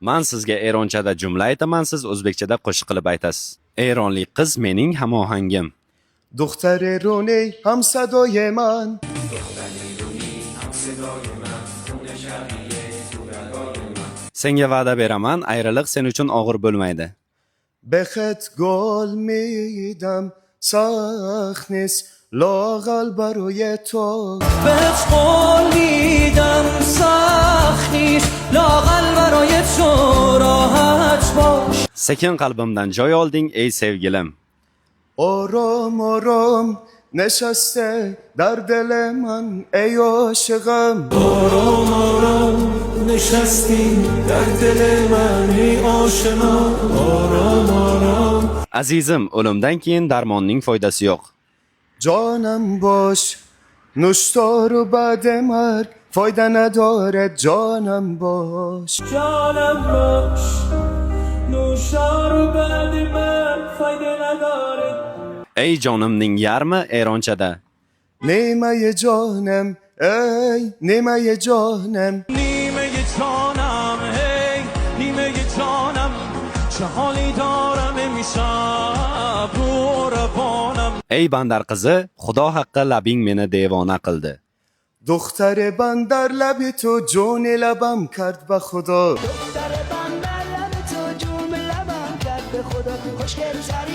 Men sizga eronchada jumla aytaman, siz o'zbekchada qo'shiq qilib aytasiz. Eronlik qiz mening hamohangim. دختر رونی هم صدای من Senga va'da beraman, ayriliq sen uchun og'ir bo'lmaydi. به خط گل میدم سخت نیست لااقل برای تو بهت قول میدم سخت نیست لااقل برای تو راحت باش Sekin qalbimdan joy olding ey sevgilim. آرام آرام نشسته در دل من ای عاشقم آرام آرام نشستی در دل من ای آشنا آرام آرام Azizim, o'limdan keyin darmonning foydasi yo'q. جانم باش نوشدار بعد مرگ فایده نداره جانم باش جانم باش نوشار بعد من فایده نداره Ey jonimning yarmi eronchada. نیمه جانم ای نیمه جانم نیمه جانم هی نیمه جانم چه حالی دارم میشم رو روانم Ey bandar qizi, Xudo haqqi labing meni devona qildi. دختر بندر لبی تو جون لبم کرد به خدا دختر بندر لب تو جون لبم کرد به خدا خوشگل سری